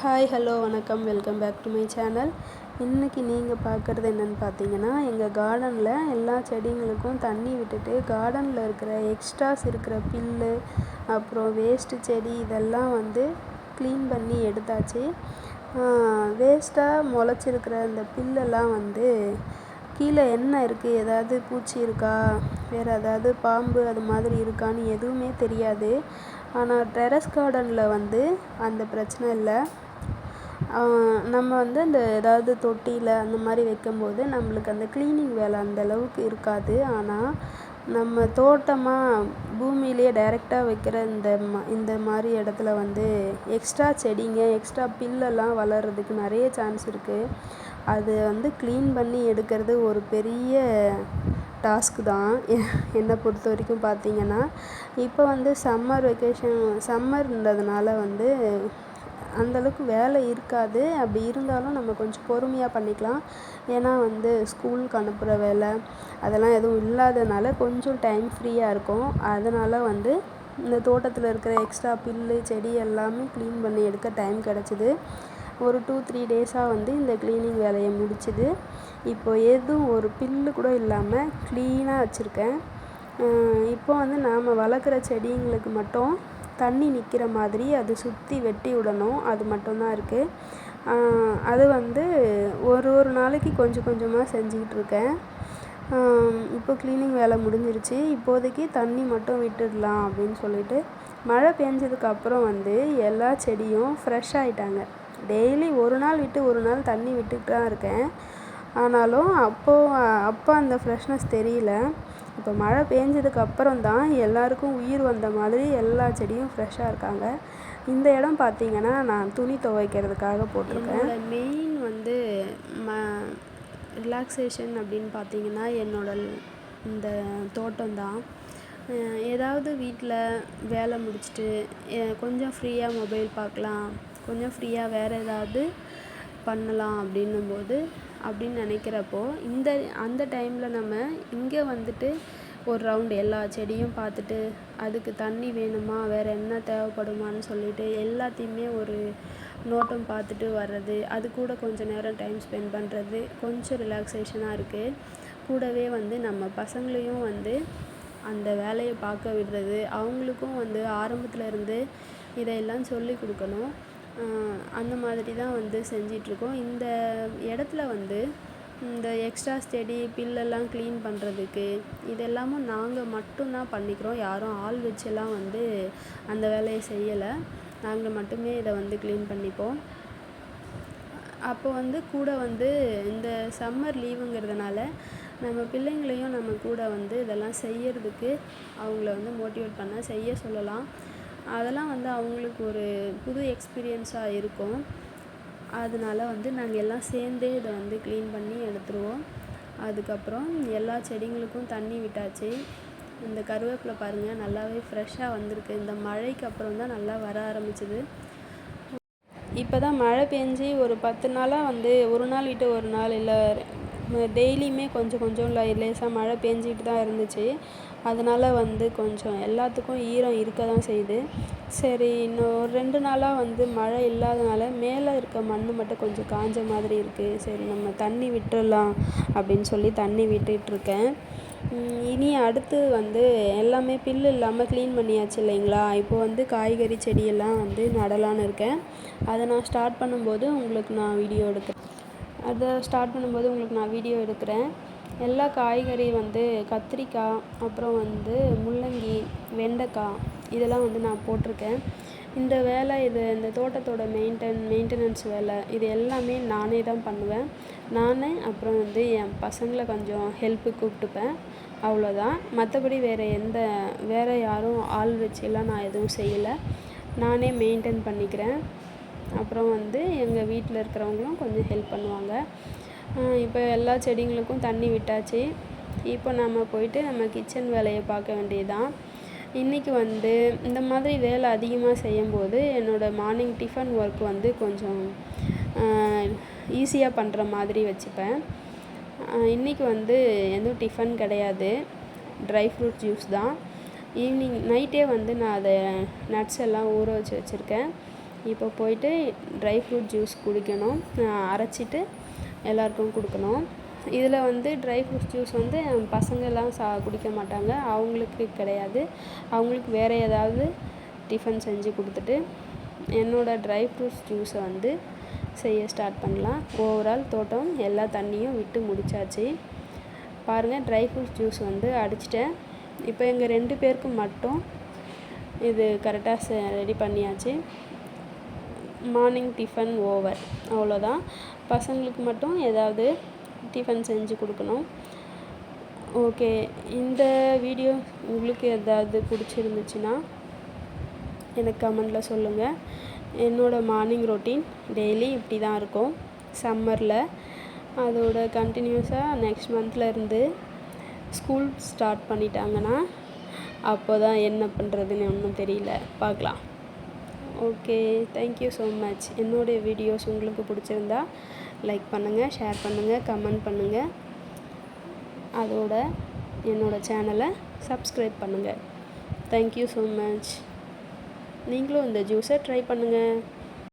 Hi hello வணக்கம் welcome back to my channel. இன்றைக்கி நீங்கள் பார்க்குறது என்னென்னு பார்த்தீங்கன்னா, எங்கள் கார்டனில் எல்லா செடிங்களுக்கும் தண்ணி விட்டுட்டு கார்டனில் இருக்கிற எக்ஸ்ட்ராஸ் இருக்கிற புல்லு அப்புறம் வேஸ்ட்டு செடி இதெல்லாம் க்ளீன் பண்ணி எடுத்தாச்சு. வேஸ்ட்டாக முளைச்சிருக்கிற அந்த புல்லெல்லாம் கீழே என்ன இருக்குது, ஏதாவது பூச்சி இருக்கா, வேறு ஏதாவது பாம்பு அது மாதிரி இருக்கான்னு எதுவுமே தெரியாது. ஆனால் டெரஸ் கார்டனில் அந்த பிரச்சனை இல்லை. நம்ம அந்த ஏதாவது தொட்டியில் அந்த மாதிரி வைக்கும்போது நம்மளுக்கு அந்த க்ளீனிங் வேலை அந்தளவுக்கு இருக்காது. ஆனால் நம்ம தோட்டமாக பூமியிலேயே டைரெக்டாக வைக்கிற இந்த மாதிரி இடத்துல எக்ஸ்ட்ரா செடிங்க எக்ஸ்ட்ரா புல்லெல்லாம் வளர்கிறதுக்கு நிறைய சான்ஸ் இருக்குது. அது க்ளீன் பண்ணி எடுக்கிறது ஒரு பெரிய டாஸ்க்கு தான் என்னை பொறுத்த வரைக்கும். பார்த்தீங்கன்னா இப்போ சம்மர் வெக்கேஷன் சம்மர்ன்றதுனால அந்தளவுக்கு வேலை இருக்காது. அப்படி இருந்தாலும் நம்ம கொஞ்சம் பொறுமையாக பண்ணிக்கலாம். ஏன்னா ஸ்கூலுக்கு அனுப்புகிற வேலை அதெல்லாம் எதுவும் இல்லாததுனால கொஞ்சம் டைம் ஃப்ரீயாக இருக்கும். அதனால் இந்த தோட்டத்தில் இருக்கிற எக்ஸ்ட்ரா புல்லு செடி எல்லாமே க்ளீன் பண்ணி எடுக்க டைம் கிடச்சிது. ஒரு 2-3 டேஸாக இந்த க்ளீனிங் வேலையை முடிச்சுது. இப்போது எதுவும் ஒரு புல்லு கூட இல்லாமல் க்ளீனாக வச்சுருக்கேன். இப்போ நாம் வளர்க்குற செடிங்களுக்கு மட்டும் தண்ணி நிற்கிற மாதிரி அது சுற்றி வெட்டி விடணும். அது மட்டும்தான் இருக்குது. அது ஒரு நாளைக்கு கொஞ்சம் கொஞ்சமாக செஞ்சுக்கிட்டு இருக்கேன். இப்போ க்ளீனிங் வேலை முடிஞ்சிருச்சு. இப்போதைக்கு தண்ணி மட்டும் விட்டுடலாம் அப்படின்னு சொல்லிட்டு மழை பெஞ்சதுக்கு அப்புறம் எல்லா செடியும் ஃப்ரெஷ் ஆகிட்டாங்க. டெய்லி ஒரு நாள் விட்டு ஒரு நாள் தண்ணி விட்டுட்டு தான் இருக்கேன். ஆனாலும் அப்போ அந்த ஃப்ரெஷ்னஸ் தெரியல. இப்போ மழை பெஞ்சதுக்கு அப்புறம் தான் எல்லாருக்கும் உயிர் வந்த மாதிரி எல்லா செடியும் ஃப்ரெஷ்ஷாக இருக்காங்க. இந்த இடம் பார்த்திங்கன்னா நான் துணி துவைக்கிறதுக்காக போட்டிருக்கேன். மெயின் ரிலாக்ஸேஷன் அப்படின்னு பார்த்திங்கன்னா இந்த தோட்டம்தான். ஏதாவது வீட்டில் வேலை முடிச்சுட்டு கொஞ்சம் ஃப்ரீயாக மொபைல் பார்க்கலாம், கொஞ்சம் ஃப்ரீயாக வேறு ஏதாவது பண்ணலாம் அப்படின்னு நினைக்கிறப்போ அந்த டைமில் நம்ம இங்கே ஒரு ரவுண்டு எல்லா செடியும் பார்த்துட்டு அதுக்கு தண்ணி வேணுமா, வேறு என்ன தேவைப்படுமான்னு சொல்லிட்டு எல்லாத்தையுமே ஒரு நோட்டம் பார்த்துட்டு வர்றது, அது கூட கொஞ்சம் நேரம் டைம் ஸ்பெண்ட் பண்ணுறது கொஞ்சம் ரிலாக்ஸேஷனாக இருக்குது. கூடவே நம்ம பசங்களையும் அந்த வேலையை பார்க்க விடுறது, அவங்களுக்கும் ஆரம்பத்தில் இருந்து இதையெல்லாம் சொல்லி கொடுக்கணும். அந்த மாதிரி தான் செஞ்சிட்ருக்கோம். இந்த இடத்துல இந்த எக்ஸ்ட்ரா செடி புல்லெல்லாம் க்ளீன் பண்ணுறதுக்கு இதெல்லாமும் நாங்கள் மட்டும்தான் பண்ணிக்கிறோம். யாரும் ஆள் வச்செல்லாம் அந்த வேலையை செய்யலை. நாங்கள் மட்டுமே இதை க்ளீன் பண்ணிப்போம். அப்போ கூட இந்த சம்மர் லீவுங்கிறதுனால நம்ம பிள்ளைங்களையும் நம்ம கூட இதெல்லாம் செய்யறதுக்கு அவங்கள மோட்டிவேட் பண்ண செய்ய சொல்லலாம். அதெல்லாம் அவங்களுக்கு ஒரு புது எக்ஸ்பீரியன்ஸாக இருக்கும். அதனால் நாங்கள் எல்லாம் சேர்ந்தே இதை க்ளீன் பண்ணி எடுத்துருவோம். அதுக்கப்புறம் எல்லா செடிங்களுக்கும் தண்ணி விட்டாச்சு. இந்த கருவேப்பிலை பாருங்கள் நல்லாவே ஃப்ரெஷ்ஷாக வந்திருக்கு. இந்த மழைக்கு அப்புறம் தான் நல்லா வர ஆரம்பிச்சிது. இப்போ தான் மழை பெஞ்சு ஒரு 10 நாளாக ஒரு நாள் விட்டு ஒரு நாள் இல்லை டெய்லியுமே கொஞ்சம் கொஞ்சம் லேசாக மழை பெஞ்சிட்டு தான் இருந்துச்சு. அதனால் கொஞ்சம் எல்லாத்துக்கும் ஈரம் இருக்க தான் செய்யுது. சரி, இன்னும் ஒரு 2 நாளாக மழை இல்லாதனால மேலே இருக்க மண் மட்டும் கொஞ்சம் காஞ்ச மாதிரி இருக்குது. சரி நம்ம தண்ணி விட்டுடலாம் அப்படின்னு சொல்லி தண்ணி விட்டுட்ருக்கேன். இனி அடுத்து எல்லாமே புல்லு இல்லாமல் க்ளீன் பண்ணியாச்சு இல்லைங்களா. இப்போ காய்கறி செடியெல்லாம் நடலான்னு இருக்கேன். அதை நான் ஸ்டார்ட் பண்ணும்போது உங்களுக்கு நான் வீடியோ எடுக்கிறேன். எல்லா காய்கறி கத்திரிக்காய், அப்புறம் முள்ளங்கி, வெண்டைக்காய் இதெல்லாம் நான் போட்டிருக்கேன். இந்த வேலை இந்த தோட்டத்தோட மெயின்டெனன்ஸ் வேலை இது எல்லாமே நானே தான் பண்ணுவேன். அப்புறம் என் பசங்களை கொஞ்சம் ஹெல்ப்புக்கு கூப்பிட்டுப்பேன். அவ்வளோதான். மற்றபடி வேறு யாரும் ஆள் வச்செல்லாம் நான் எதுவும் செய்யலை. நானே மெயின்டைன் பண்ணிக்கிறேன். அப்புறம் எங்கள் வீட்டில் இருக்கிறவங்களும் கொஞ்சம் ஹெல்ப் பண்ணுவாங்க. இப்போ எல்லா செடிங்களுக்கும் தண்ணி விட்டாச்சு. இப்போ நம்ம போயிட்டு நம்ம கிச்சன் வேலையை பார்க்க வேண்டியது தான். இன்றைக்கி இந்த மாதிரி வேலை அதிகமாக செய்யும்போது என்னோடய மார்னிங் டிஃபன் ஒர்க் கொஞ்சம் ஈஸியாக பண்ணுற மாதிரி வச்சுப்பேன். இன்றைக்கி எதுவும் டிஃபன் கிடையாது, ட்ரை ஃப்ரூட் ஜூஸ் தான். ஈவினிங் நைட்டே நான் அதை நட்ஸ் எல்லாம் ஊற வச்சுருக்கேன். இப்போ போயிட்டு ட்ரை ஃப்ரூட் ஜூஸ் குடிக்கணும், அரைச்சிட்டு எல்லாருக்கும் கொடுக்கணும். இதில் வந்து ட்ரை ஃப்ரூட் ஜூஸ் வந்து பசங்கள்லாம் குடிக்க மாட்டாங்க, அவங்களுக்கு கிடையாது. அவங்களுக்கு வேறு ஏதாவது டிஃபன் செஞ்சு கொடுத்துட்டு என்னோடய ட்ரை ஃப்ரூட்ஸ் ஜூஸை வந்து செய்ய ஸ்டார்ட் பண்ணலாம். ஓவரால் தோட்டம் எல்லா தண்ணியும் விட்டு முடிச்சாச்சு. பாருங்கள், ட்ரை ஃப்ரூட்ஸ் ஜூஸ் வந்து அடிச்சிட்டேன். இப்போ எங்கள் 2 பேருக்கு மட்டும் இது கரெக்டாக ரெடி பண்ணியாச்சு. மார்னிங் டிஃபன் ஓவர், அவ்வளோதான். பசங்களுக்கு மட்டும் ஏதாவது டிஃபன் செஞ்சு கொடுக்கணும். ஓகே, இந்த வீடியோ உங்களுக்கு ஏதாவது பிடிச்சிருந்துச்சுன்னா எனக்கு கமெண்டில் சொல்லுங்கள். என்னோடய மார்னிங் ரொட்டீன் டெய்லி இப்படி தான் இருக்கும் சம்மரில். அதோட கண்டினியூஸாக நெக்ஸ்ட் மந்த்லேருந்து ஸ்கூல் ஸ்டார்ட் பண்ணிட்டாங்கன்னா அப்போ தான் என்ன பண்ணுறதுன்னு ஒன்றும் தெரியல, பார்க்கலாம். Okay, thank you so much. என்னுடைய வீடியோஸ் உங்களுக்கு பிடிச்சிருந்தா லைக் பண்ணுங்கள், ஷேர் பண்ணுங்கள், கமெண்ட் பண்ணுங்கள். அதோட என்னோடய சேனலை சப்ஸ்கிரைப் பண்ணுங்கள். Thank you so much. நீங்களும் இந்த ஜூஸை ட்ரை பண்ணுங்கள்.